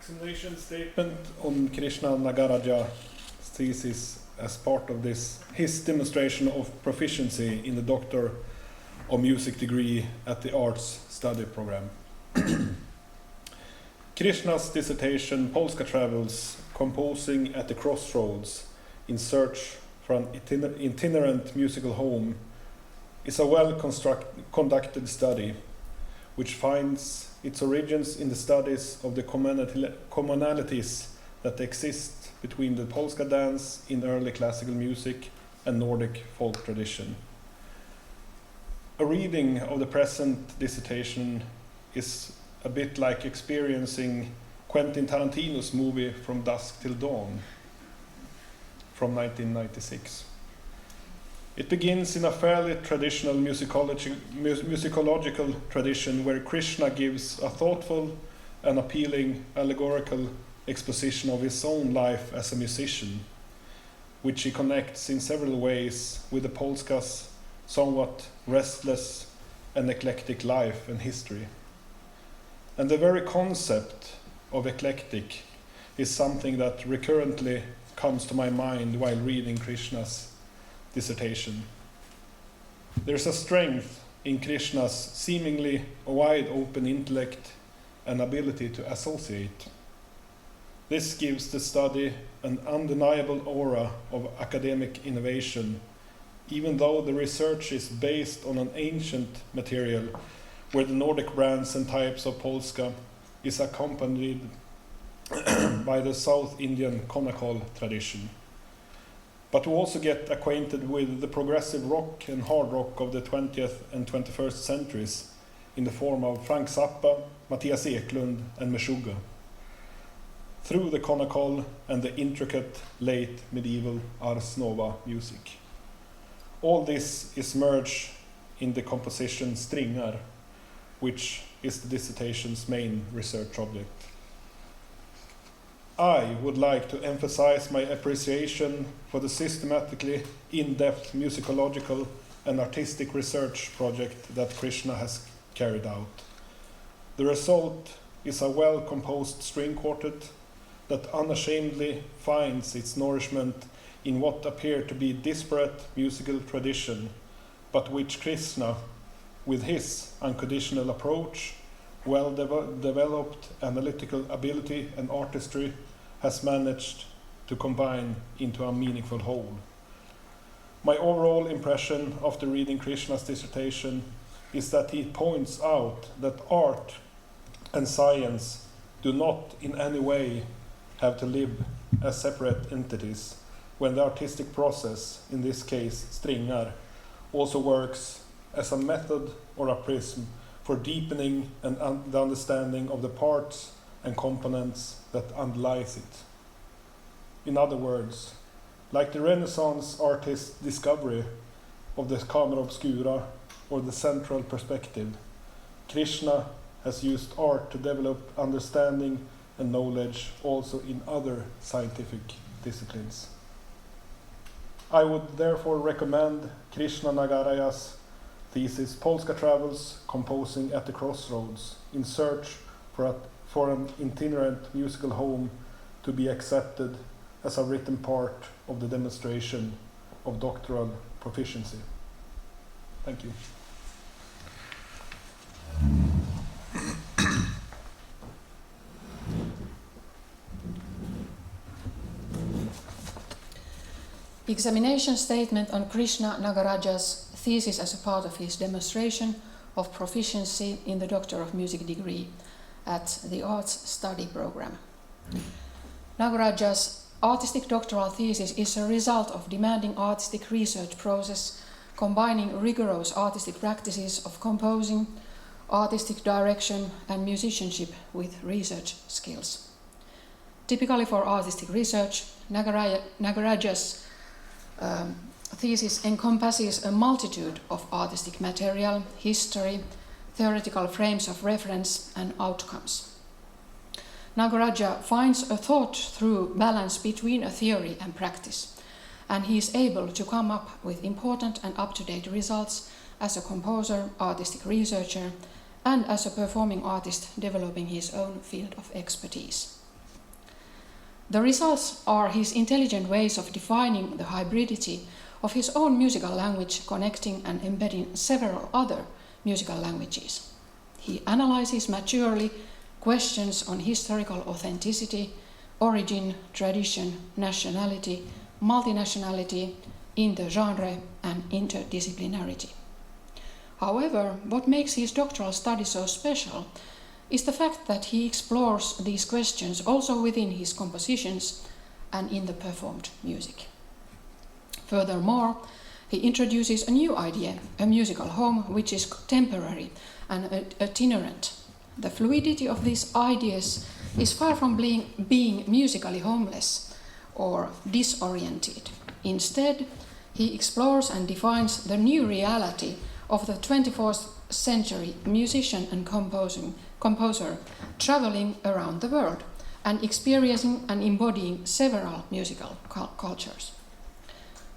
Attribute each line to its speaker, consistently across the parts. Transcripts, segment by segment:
Speaker 1: examination statement on Krishna Nagaraja's thesis as part of his demonstration of proficiency in the Doctor of Music degree at the Arts Study Program. Krishna's dissertation, Polska Travels, Composing at the Crossroads in Search for an Itinerant Musical Home, is a well-conducted study which finds its origins in the studies of the commonalities that exist between the Polska dance in early classical music and Nordic folk tradition. A reading of the present dissertation is a bit like experiencing Quentin Tarantino's movie From Dusk Till Dawn from 1996. It begins in a fairly traditional musicological tradition where Krishna gives a thoughtful and appealing allegorical exposition of his own life as a musician, which he connects in several ways with the Polska's somewhat restless and eclectic life and history. And the very concept of eclectic is something that recurrently comes to my mind while reading Krishna's dissertation. There's a strength in Krishna's seemingly wide open intellect and ability to associate. This gives the study an undeniable aura of academic innovation, even though the research is based on an ancient material where the Nordic brands and types of Polska is accompanied by the South Indian conical tradition. But to also get acquainted with the progressive rock and hard rock of the 20th and 21st centuries in the form of Frank Zappa, Mattias Eklund and Meshuggah, through the conical and the intricate late medieval Ars Nova music. All this is merged in the composition Stringar, which is the dissertation's main research object. I would like to emphasize my appreciation for the systematically in-depth musicological and artistic research project that Krishna has carried out. The result is a well-composed string quartet that unashamedly finds its nourishment in what appear to be disparate musical tradition, but which Krishna, with his unconditional approach, well-developed analytical ability and artistry, has managed to combine into a meaningful whole. My overall impression after reading Krishna's dissertation is that he points out that art and science do not in any way have to live as separate entities when the artistic process, in this case Stringar, also works as a method or a prism for deepening and the understanding of the parts and components that underlies it. In other words, like the Renaissance artist's discovery of the camera obscura or the central perspective, Krishna has used art to develop understanding and knowledge also in other scientific disciplines. I would therefore recommend Krishna Nagaraja's thesis Polska Travels, Composing at the Crossroads, in search for an itinerant musical home to be accepted as a written part of the demonstration of doctoral proficiency. Thank you.
Speaker 2: Examination statement on Krishna Nagaraja's thesis as a part of his demonstration of proficiency in the Doctor of Music degree at the Arts Study Program. Nagaraja's artistic doctoral thesis is a result of demanding artistic research process combining rigorous artistic practices of composing, artistic direction and musicianship with research skills. Typically for artistic research, Nagaraja's thesis encompasses a multitude of artistic material, history, theoretical frames of reference, and outcomes. Nagaraja finds a thought-through balance between a theory and practice, and he is able to come up with important and up-to-date results as a composer, artistic researcher, and as a performing artist developing his own field of expertise. The results are his intelligent ways of defining the hybridity of his own musical language, connecting and embedding several other musical languages. He analyzes maturely questions on historical authenticity, origin, tradition, nationality, multinationality, intergenre, and interdisciplinarity. However, what makes his doctoral study so special is the fact that he explores these questions also within his compositions and in the performed music. Furthermore, he introduces a new idea, a musical home, which is temporary and itinerant. The fluidity of these ideas is far from being musically homeless or disoriented. Instead, he explores and defines the new reality of the 24th century musician and composer traveling around the world and experiencing and embodying several musical cultures.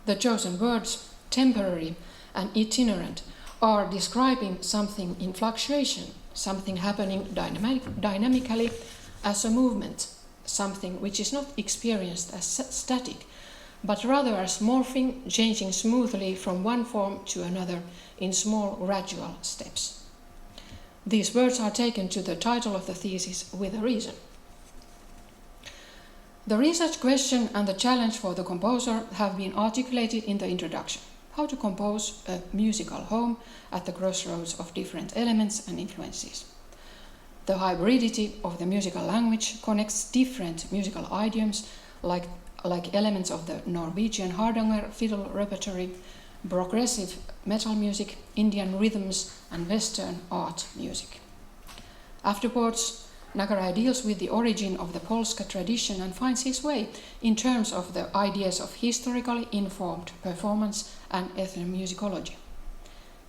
Speaker 2: The chosen words, temporary and itinerant, are describing something in fluctuation, something happening dynamically as a movement, something which is not experienced as static, but rather as morphing, changing smoothly from one form to another in small gradual steps. These words are taken to the title of the thesis with a reason. The research question and the challenge for the composer have been articulated in the introduction. How to compose a musical home at the crossroads of different elements and influences. The hybridity of the musical language connects different musical idioms like elements of the Norwegian hardanger fiddle repertory, progressive metal music, Indian rhythms, and Western art music. Afterwards, Nagaraja deals with the origin of the Polska tradition and finds his way in terms of the ideas of historically informed performance and ethnomusicology.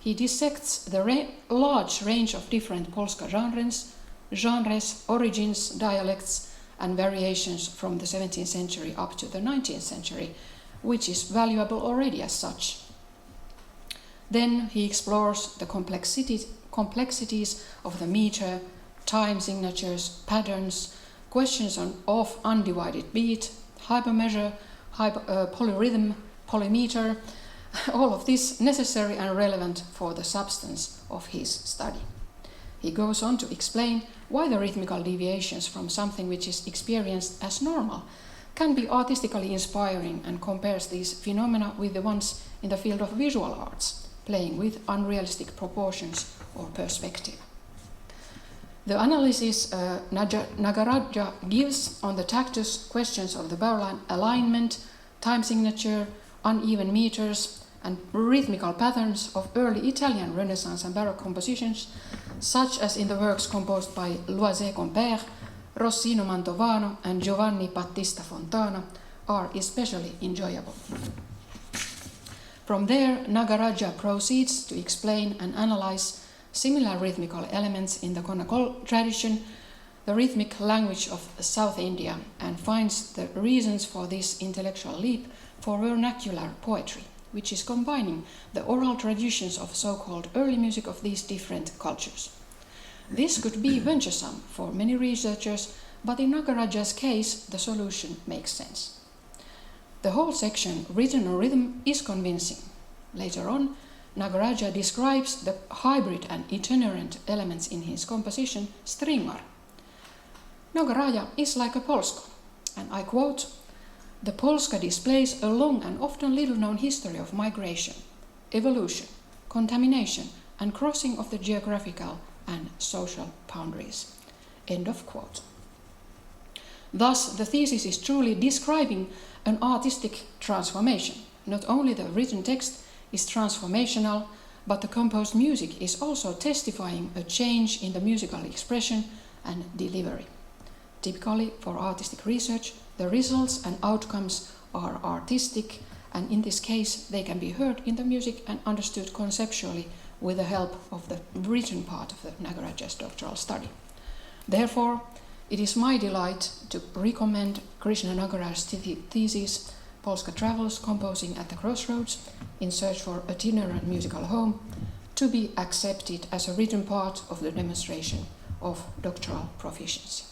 Speaker 2: He dissects the large range of different Polska genres, origins, dialects, and variations from the 17th century up to the 19th century, which is valuable already as such. Then he explores the complexities of the meter, time signatures, patterns, questions of undivided beat, hypermeasure, polyrhythm, polymeter, all of this necessary and relevant for the substance of his study. He goes on to explain why the rhythmical deviations from something which is experienced as normal can be artistically inspiring, and compares these phenomena with the ones in the field of visual arts, playing with unrealistic proportions or perspective. The analysis Nagaraja gives on the tactus questions of the barrel alignment, time signature, uneven meters, and rhythmical patterns of early Italian Renaissance and Baroque compositions, such as in the works composed by Loisé Compère, Rossino Mantovano, and Giovanni Battista Fontana, are especially enjoyable. From there, Nagaraja proceeds to explain and analyze similar rhythmical elements in the Konakol tradition, the rhythmic language of South India, and finds the reasons for this intellectual leap for vernacular poetry, which is combining the oral traditions of so-called early music of these different cultures. This could be venturesome for many researchers, but in Nagaraja's case, the solution makes sense. The whole section, Written on Rhythm, is convincing. Later on, Nagaraja describes the hybrid and itinerant elements in his composition, Stringar. Nagaraja is like a Polska, and I quote, "The Polska displays a long and often little-known history of migration, evolution, contamination, and crossing of the geographical and social boundaries." End of quote. Thus, the thesis is truly describing an artistic transformation. Not only the written text is transformational, but the composed music is also testifying a change in the musical expression and delivery. Typically, for artistic research, the results and outcomes are artistic, and in this case, they can be heard in the music and understood conceptually with the help of the written part of the Nagaraja's doctoral study. Therefore, it is my delight to recommend Krishna Nagaraja's thesis, Polska Travels Composing at the Crossroads in Search for Itinerant Musical Home, to be accepted as a written part of the demonstration of doctoral proficiency.